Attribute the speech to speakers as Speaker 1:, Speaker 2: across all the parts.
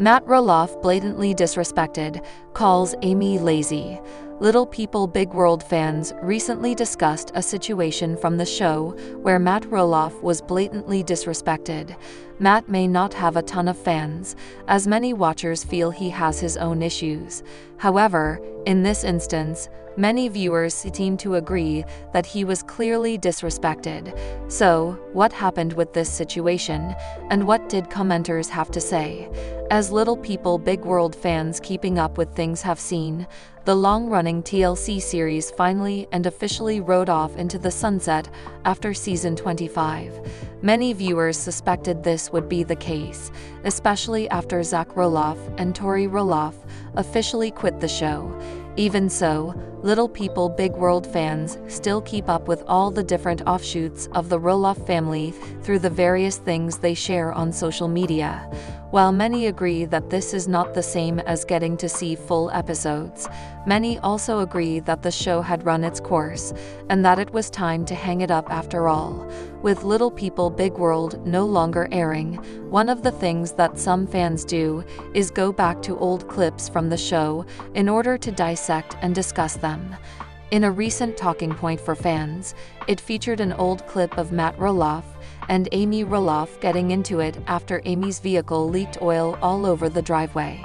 Speaker 1: Matt Roloff blatantly disrespected, calls Amy lazy. Little People Big World fans recently discussed a situation from the show where Matt Roloff was blatantly disrespected. Matt may not have a ton of fans, as many watchers feel he has his own issues. However, in this instance, many viewers seem to agree that he was clearly disrespected. So, what happened with this situation, and what did commenters have to say? As Little People Big World fans keeping up with things have seen, the long-running TLC series finally and officially rode off into the sunset after season 25. Many viewers suspected this would be the case, especially after Zach Roloff and Tori Roloff officially quit the show. Even so, Little People Big World fans still keep up with all the different offshoots of the Roloff family through the various things they share on social media. While many agree that this is not the same as getting to see full episodes, many also agree that the show had run its course, and that it was time to hang it up after all. With Little People Big World no longer airing, one of the things that some fans do is go back to old clips from the show in order to dissect and discuss them. In a recent talking point for fans, it featured an old clip of Matt Roloff and Amy Roloff getting into it after Amy's vehicle leaked oil all over the driveway.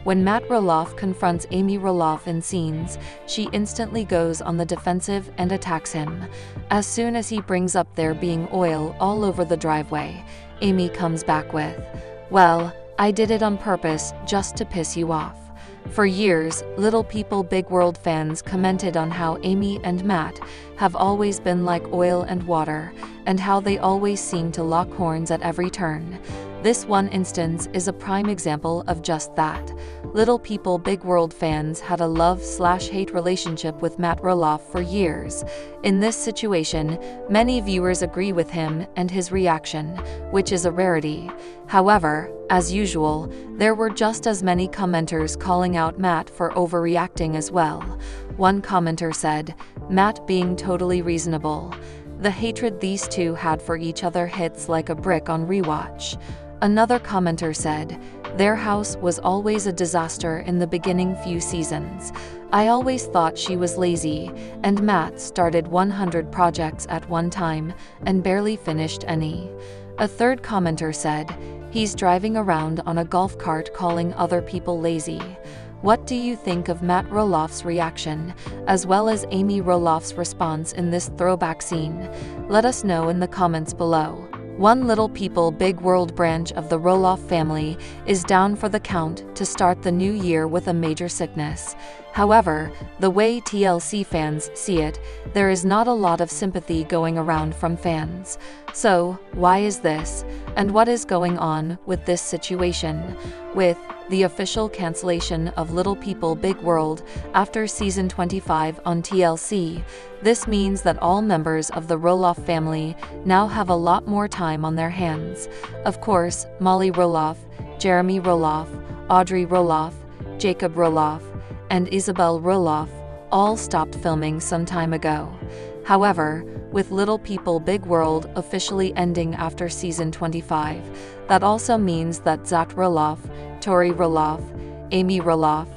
Speaker 1: When Matt Roloff confronts Amy Roloff in scenes, she instantly goes on the defensive and attacks him. As soon as he brings up there being oil all over the driveway, Amy comes back with, "Well, I did it on purpose just to piss you off." For years, Little People Big World fans commented on how Amy and Matt have always been like oil and water, and how they always seem to lock horns at every turn. This one instance is a prime example of just that. Little People Big World fans had a love/hate relationship with Matt Roloff for years. In this situation, many viewers agree with him and his reaction, which is a rarity. However, as usual, there were just as many commenters calling out Matt for overreacting as well. One commenter said, "Matt being totally reasonable. The hatred these two had for each other hits like a brick on rewatch." Another commenter said, "Their house was always a disaster in the beginning few seasons. I always thought she was lazy, and Matt started 100 projects at one time and barely finished any." A third commenter said, "He's driving around on a golf cart calling other people lazy." What do you think of Matt Roloff's reaction, as well as Amy Roloff's response in this throwback scene? Let us know in the comments below. One Little People Big World branch of the Roloff family is down for the count to start the new year with a major sickness. However, the way TLC fans see it, there is not a lot of sympathy going around from fans. So, why is this? And what is going on with this situation? With the official cancellation of Little People Big World after season 25 on TLC, this means that all members of the Roloff family now have a lot more time on their hands. Of course, Molly Roloff, Jeremy Roloff, Audrey Roloff, Jacob Roloff, and Isabel Roloff all stopped filming some time ago. However, with Little People Big World officially ending after season 25, that also means that Zach Roloff, Tori Roloff, Amy Roloff,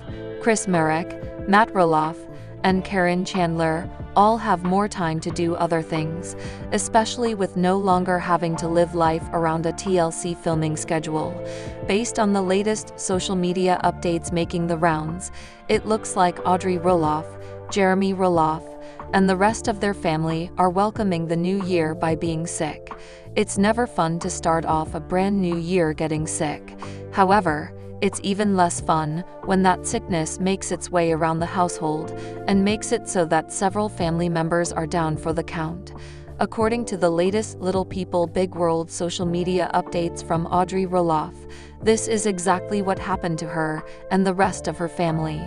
Speaker 1: Chris Marek, Matt Roloff, and Caryn Chandler all have more time to do other things, especially with no longer having to live life around a TLC filming schedule. Based on the latest social media updates making the rounds, it looks like Audrey Roloff, Jeremy Roloff, and the rest of their family are welcoming the new year by being sick. It's never fun to start off a brand new year getting sick. However, it's even less fun when that sickness makes its way around the household and makes it so that several family members are down for the count. According to the latest Little People Big World social media updates from Audrey Roloff, this is exactly what happened to her and the rest of her family.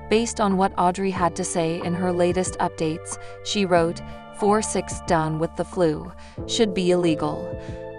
Speaker 1: Based on what Audrey had to say in her latest updates, she wrote, 4-6 down with the flu. Should be illegal.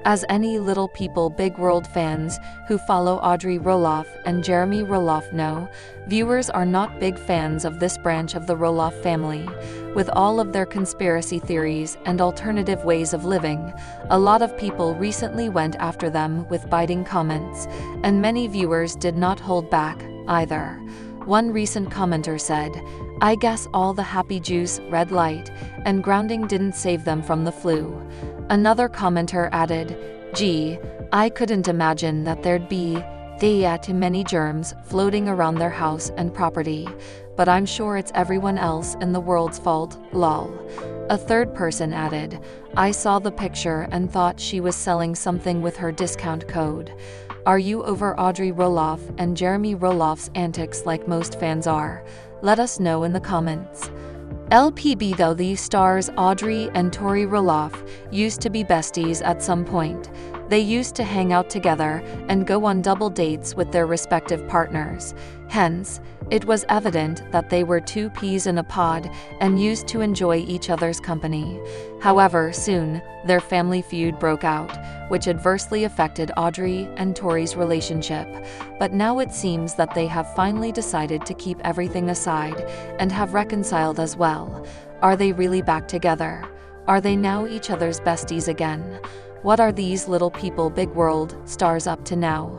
Speaker 1: As any Little People Big World fans who follow Audrey Roloff and Jeremy Roloff know, viewers are not big fans of this branch of the Roloff family. With all of their conspiracy theories and alternative ways of living, a lot of people recently went after them with biting comments, and many viewers did not hold back, either. One recent commenter said, "I guess all the happy juice, red light, and grounding didn't save them from the flu." Another commenter added, "Gee, I couldn't imagine that there'd be too many germs floating around their house and property, but I'm sure it's everyone else in the world's fault, lol." A third person added, "I saw the picture and thought she was selling something with her discount code." Are you over Audrey Roloff and Jeremy Roloff's antics like most fans are? Let us know in the comments. LPBW stars Audrey and Tori Roloff used to be besties at some point. They used to hang out together and go on double dates with their respective partners. Hence, it was evident that they were two peas in a pod and used to enjoy each other's company. However, soon, their family feud broke out, which adversely affected Audrey and Tori's relationship. But now it seems that they have finally decided to keep everything aside and have reconciled as well. Are they really back together? Are they now each other's besties again? What are these Little People Big World stars up to now?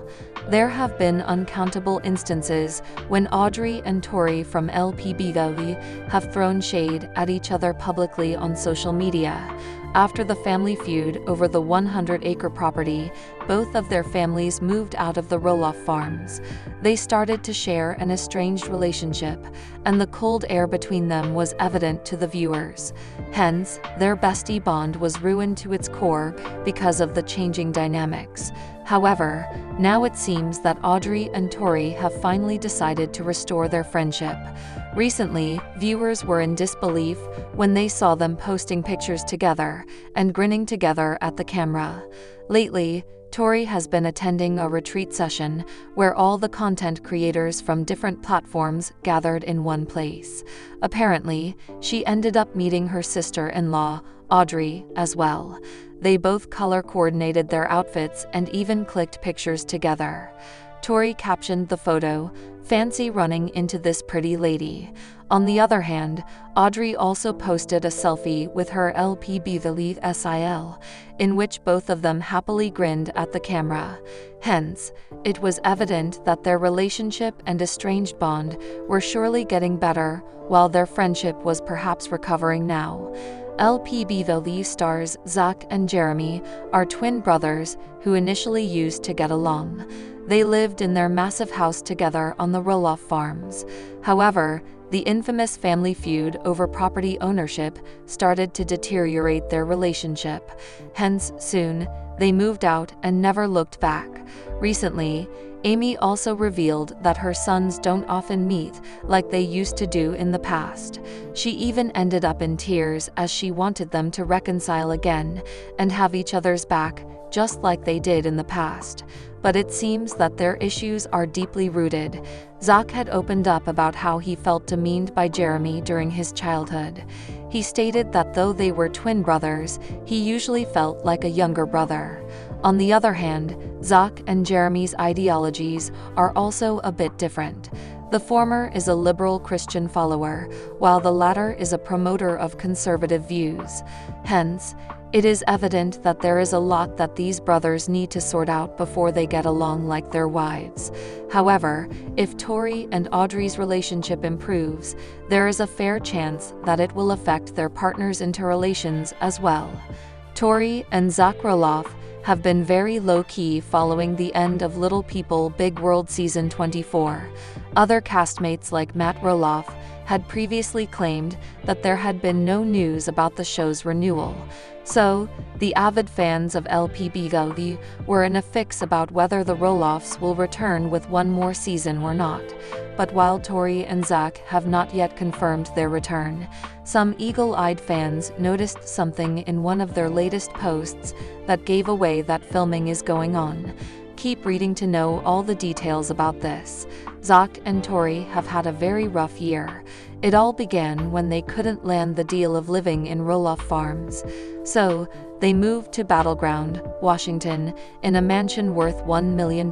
Speaker 1: There have been uncountable instances when Audrey and Tori from LPBW have thrown shade at each other publicly on social media. After the family feud over the 100-acre property, both of their families moved out of the Roloff farms. They started to share an estranged relationship, and the cold air between them was evident to the viewers. Hence, their bestie bond was ruined to its core because of the changing dynamics. However, now it seems that Audrey and Tori have finally decided to restore their friendship. Recently, viewers were in disbelief when they saw them posting pictures together and grinning together at the camera. Lately, Tori has been attending a retreat session where all the content creators from different platforms gathered in one place. Apparently, she ended up meeting her sister-in-law, Audrey, as well. They both color-coordinated their outfits and even clicked pictures together. Tori captioned the photo, "Fancy running into this pretty lady." On the other hand, Audrey also posted a selfie with her LPBW SIL, in which both of them happily grinned at the camera. Hence, it was evident that their relationship and estranged bond were surely getting better, while their friendship was perhaps recovering now. LPBW stars Zach and Jeremy are twin brothers who initially used to get along. They lived in their massive house together on the Roloff farms. However, the infamous family feud over property ownership started to deteriorate their relationship. Hence, soon, they moved out and never looked back. Recently, Amy also revealed that her sons don't often meet like they used to do in the past. She even ended up in tears as she wanted them to reconcile again and have each other's back, just like they did in the past. But it seems that their issues are deeply rooted. Zach had opened up about how he felt demeaned by Jeremy during his childhood. He stated that though they were twin brothers, he usually felt like a younger brother. On the other hand, Zach and Jeremy's ideologies are also a bit different. The former is a liberal Christian follower, while the latter is a promoter of conservative views. Hence, it is evident that there is a lot that these brothers need to sort out before they get along like their wives. However, if Tori and Audrey's relationship improves, there is a fair chance that it will affect their partners' interrelations as well. Tori and Zach Roloff have been very low-key following the end of Little People Big World Season 24. Other castmates like Matt Roloff had previously claimed that there had been no news about the show's renewal. So, the avid fans of LPBW were in a fix about whether the Roloffs will return with one more season or not. But while Tori and Zach have not yet confirmed their return, some eagle-eyed fans noticed something in one of their latest posts that gave away that filming is going on. Keep reading to know all the details about this. Zach and Tori have had a very rough year. It all began when they couldn't land the deal of living in Roloff Farms. So, they moved to Battleground, Washington, in a mansion worth $1 million.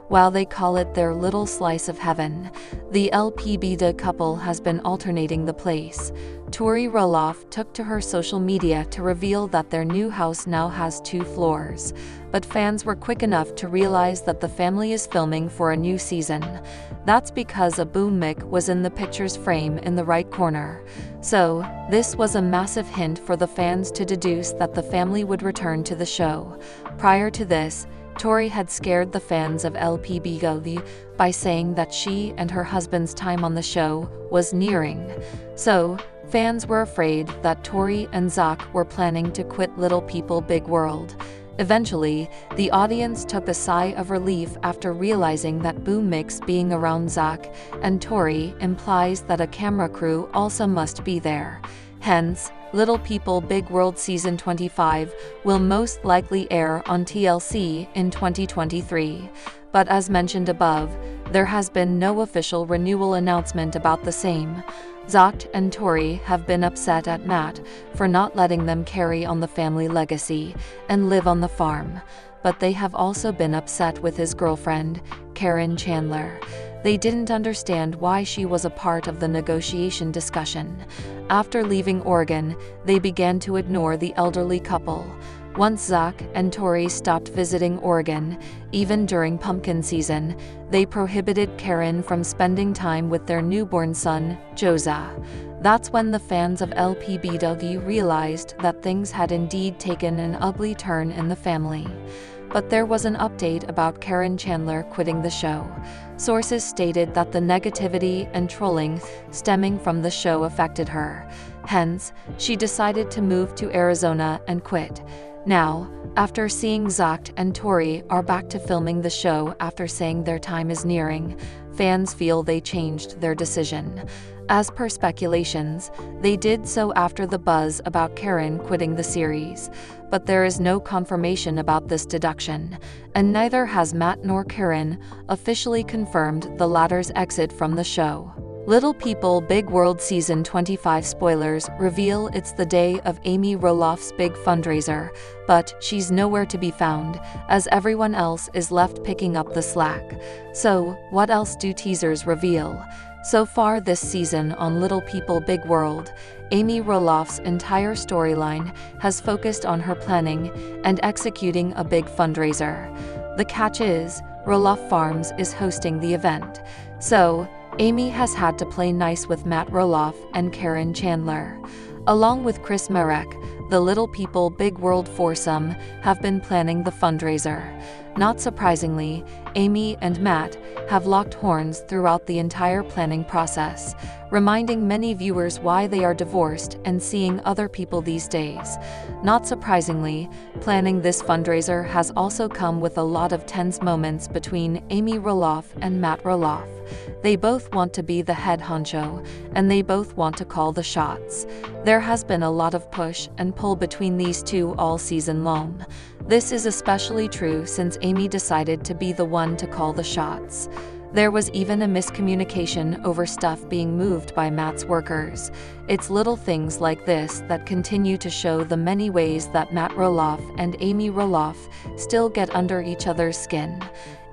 Speaker 1: While they call it their little slice of heaven, the LPBW couple has been alternating the place. Tori Roloff took to her social media to reveal that their new house now has 2 floors. But fans were quick enough to realize that the family is filming for a new season. That's because a boom mic was in the picture's frame in the right corner. So, this was a massive hint for the fans to deduce that the family would return to the show. Prior to this, Tori had scared the fans of LPBW by saying that she and her husband's time on the show was nearing. So, fans were afraid that Tori and Zach were planning to quit Little People Big World. Eventually, the audience took a sigh of relief after realizing that boom mics being around Zach and Tori implies that a camera crew also must be there. Hence, Little People Big World Season 25 will most likely air on TLC in 2023. But as mentioned above, there has been no official renewal announcement about the same. Zach and Tori have been upset at Matt for not letting them carry on the family legacy and live on the farm, but they have also been upset with his girlfriend, Caryn Chandler. They didn't understand why she was a part of the negotiation discussion. After leaving Oregon, they began to ignore the elderly couple. Once Zach and Tori stopped visiting Oregon, even during pumpkin season, they prohibited Caryn from spending time with their newborn son, Josiah. That's when the fans of LPBW realized that things had indeed taken an ugly turn in the family. But there was an update about Caryn Chandler quitting the show. Sources stated that the negativity and trolling stemming from the show affected her. Hence, she decided to move to Arizona and quit. Now, after seeing Zach and Tori are back to filming the show after saying their time is nearing, fans feel they changed their decision. As per speculations, they did so after the buzz about Caryn quitting the series. But there is no confirmation about this deduction, and neither has Matt nor Caryn officially confirmed the latter's exit from the show. Little People Big World Season 25 spoilers reveal it's the day of Amy Roloff's big fundraiser, but she's nowhere to be found, as everyone else is left picking up the slack. So, what else do teasers reveal? So far this season on Little People Big World, Amy Roloff's entire storyline has focused on her planning and executing a big fundraiser. The catch is, Roloff Farms is hosting the event. So, Amy has had to play nice with Matt Roloff and Caryn Chandler. Along with Chris Marek, the Little People Big World foursome have been planning the fundraiser. Not surprisingly, Amy and Matt have locked horns throughout the entire planning process, reminding many viewers why they are divorced and seeing other people these days. Not surprisingly, planning this fundraiser has also come with a lot of tense moments between Amy Roloff and Matt Roloff. They both want to be the head honcho, and they both want to call the shots. There has been a lot of push and pull between these two all season long. This is especially true since Amy decided to be the one to call the shots. There was even a miscommunication over stuff being moved by Matt's workers. It's little things like this that continue to show the many ways that Matt Roloff and Amy Roloff still get under each other's skin.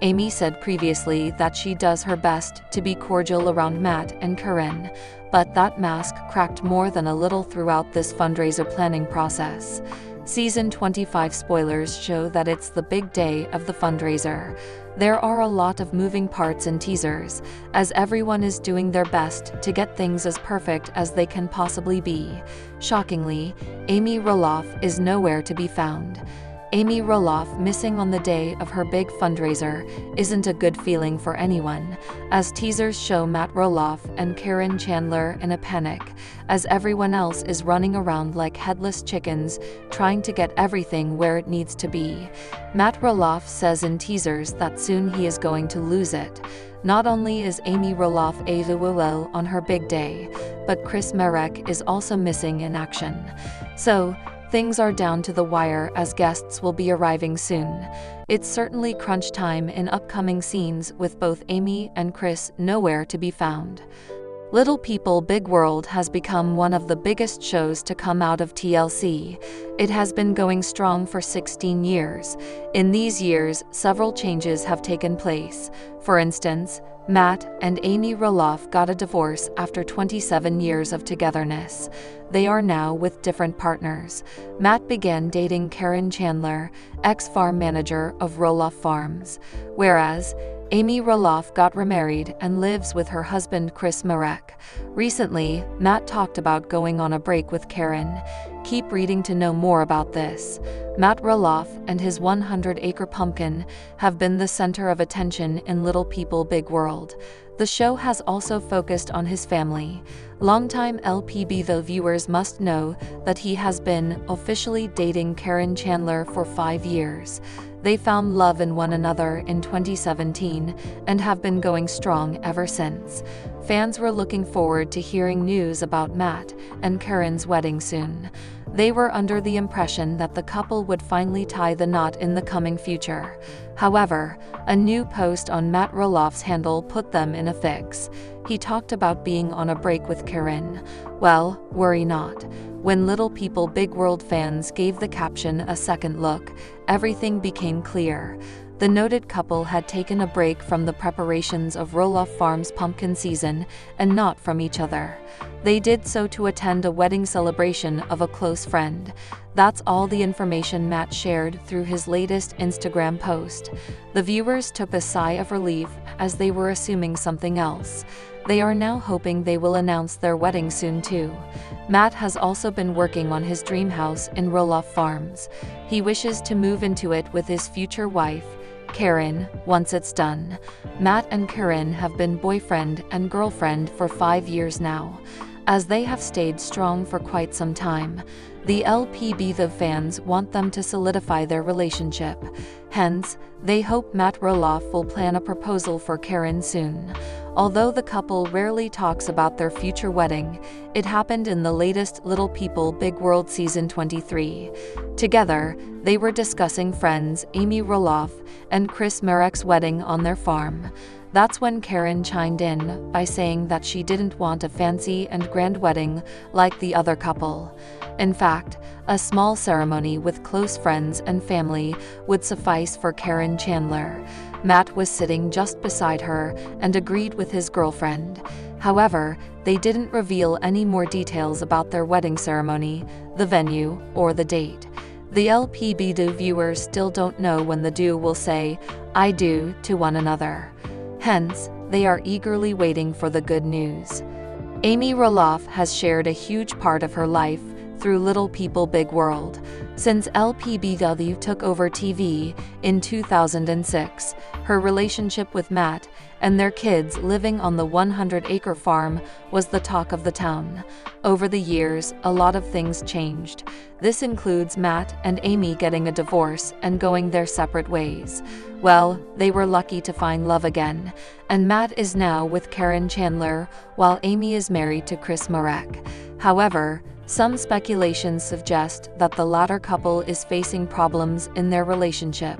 Speaker 1: Amy said previously that she does her best to be cordial around Matt and Caryn, but that mask cracked more than a little throughout this fundraiser planning process. Season 25 spoilers show that it's the big day of the fundraiser. There are a lot of moving parts and teasers, as everyone is doing their best to get things as perfect as they can possibly be. Shockingly, Amy Roloff is nowhere to be found. Amy Roloff missing on the day of her big fundraiser isn't a good feeling for anyone, as teasers show Matt Roloff and Caryn Chandler in a panic, as everyone else is running around like headless chickens, trying to get everything where it needs to be. Matt Roloff says in teasers that soon he is going to lose it. Not only is Amy Roloff AWOL on her big day, but Chris Marek is also missing in action. So, things are down to the wire as guests will be arriving soon. It's certainly crunch time in upcoming scenes with both Amy and Chris nowhere to be found. Little People Big World has become one of the biggest shows to come out of TLC. It has been going strong for 16 years. In these years, several changes have taken place. For instance, Matt and Amy Roloff got a divorce after 27 years of togetherness. They are now with different partners. Matt began dating Caryn Chandler, ex-farm manager of Roloff Farms, whereas Amy Roloff got remarried and lives with her husband Chris Marek. Recently, Matt talked about going on a break with Caryn. Keep reading to know more about this. Matt Roloff and his 100-acre pumpkin have been the center of attention in Little People Big World. The show has also focused on his family. Longtime LPBW viewers must know that he has been officially dating Caryn Chandler for 5 years. They found love in one another in 2017 and have been going strong ever since. Fans were looking forward to hearing news about Matt and Caryn's wedding soon. They were under the impression that the couple would finally tie the knot in the coming future. However, a new post on Matt Roloff's handle put them in a fix. He talked about being on a break with Caryn. Well, worry not. When Little People Big World fans gave the caption a second look, everything became clear. The noted couple had taken a break from the preparations of Roloff Farms' pumpkin season and not from each other. They did so to attend a wedding celebration of a close friend. That's all the information Matt shared through his latest Instagram post. The viewers took a sigh of relief as they were assuming something else. They are now hoping they will announce their wedding soon too. Matt has also been working on his dream house in Roloff Farms. He wishes to move into it with his future wife, Caryn, once it's done. Matt and Caryn have been boyfriend and girlfriend for 5 years now, as they have stayed strong for quite some time. The LPBW fans want them to solidify their relationship. Hence, they hope Matt Roloff will plan a proposal for Caryn soon. Although the couple rarely talks about their future wedding, it happened in the latest Little People Big World Season 23. Together, they were discussing friends Amy Roloff and Chris Marek's wedding on their farm. That's when Caryn chimed in by saying that she didn't want a fancy and grand wedding like the other couple. In fact, a small ceremony with close friends and family would suffice for Caryn Chandler. Matt was sitting just beside her and agreed with his girlfriend. However, they didn't reveal any more details about their wedding ceremony, the venue, or the date. The LPBW viewers still don't know when the duo will say, "I do," to one another. Hence, they are eagerly waiting for the good news. Amy Roloff has shared a huge part of her life through Little People Big World. Since LPBW took over TV in 2006, her relationship with Matt and their kids living on the 100-acre farm was the talk of the town. Over the years, a lot of things changed. This includes Matt and Amy getting a divorce and going their separate ways. Well, they were lucky to find love again, and Matt is now with Caryn Chandler, while Amy is married to Chris Marek. However, some speculations suggest that the latter couple is facing problems in their relationship.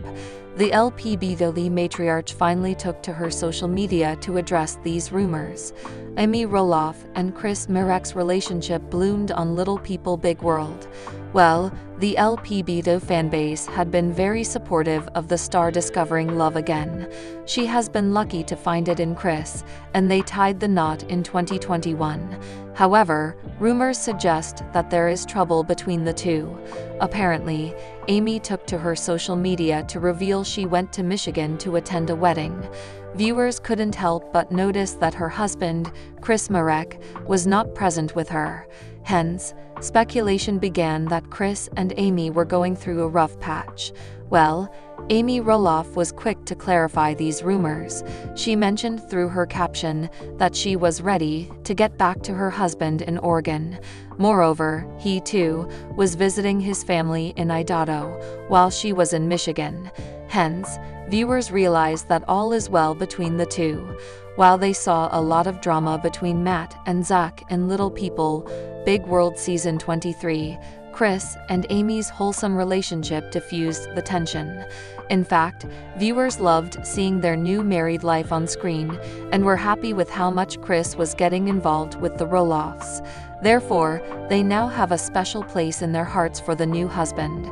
Speaker 1: The LPBW matriarch finally took to her social media to address these rumors. Amy Roloff and Chris Marek's relationship bloomed on Little People Big World. Well, the LPBW fanbase had been very supportive of the star discovering love again. She has been lucky to find it in Chris, and they tied the knot in 2021. However, rumors suggest that there is trouble between the two. Apparently, Amy took to her social media to reveal she went to Michigan to attend a wedding. Viewers couldn't help but notice that her husband, Chris Marek, was not present with her. Hence, speculation began that Chris and Amy were going through a rough patch. Well, Amy Roloff was quick to clarify these rumors. She mentioned through her caption that she was ready to get back to her husband in Oregon. Moreover, he too was visiting his family in Idaho while she was in Michigan. Hence, viewers realized that all is well between the two. While they saw a lot of drama between Matt and Zach in Little People Big World Season 23, Chris and Amy's wholesome relationship diffused the tension. In fact, viewers loved seeing their new married life on screen and were happy with how much Chris was getting involved with the Roloffs. Therefore, they now have a special place in their hearts for the new husband.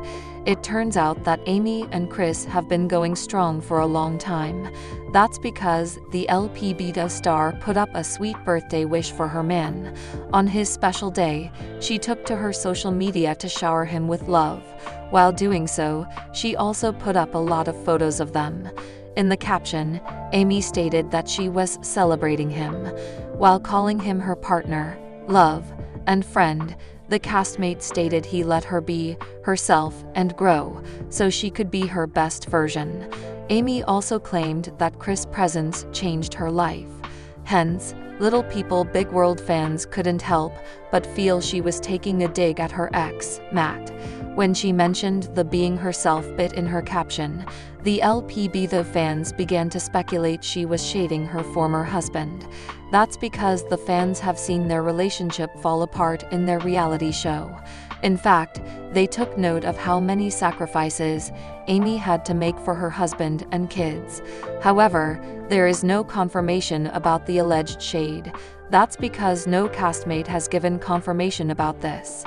Speaker 1: It turns out that Amy and Chris have been going strong for a long time. That's because the LPBW star put up a sweet birthday wish for her man. On his special day, she took to her social media to shower him with love. While doing so, she also put up a lot of photos of them. In the caption, Amy stated that she was celebrating him. While calling him her partner, love, and friend, the castmate stated he let her be herself and grow so she could be her best version. Amy also claimed that Chris' presence changed her life. Hence, Little People Big World fans couldn't help but feel she was taking a dig at her ex, Matt. When she mentioned the being herself bit in her caption, the LPBW fans began to speculate she was shading her former husband. That's because the fans have seen their relationship fall apart in their reality show. In fact, they took note of how many sacrifices Amy had to make for her husband and kids. However, there is no confirmation about the alleged shade. That's because no castmate has given confirmation about this.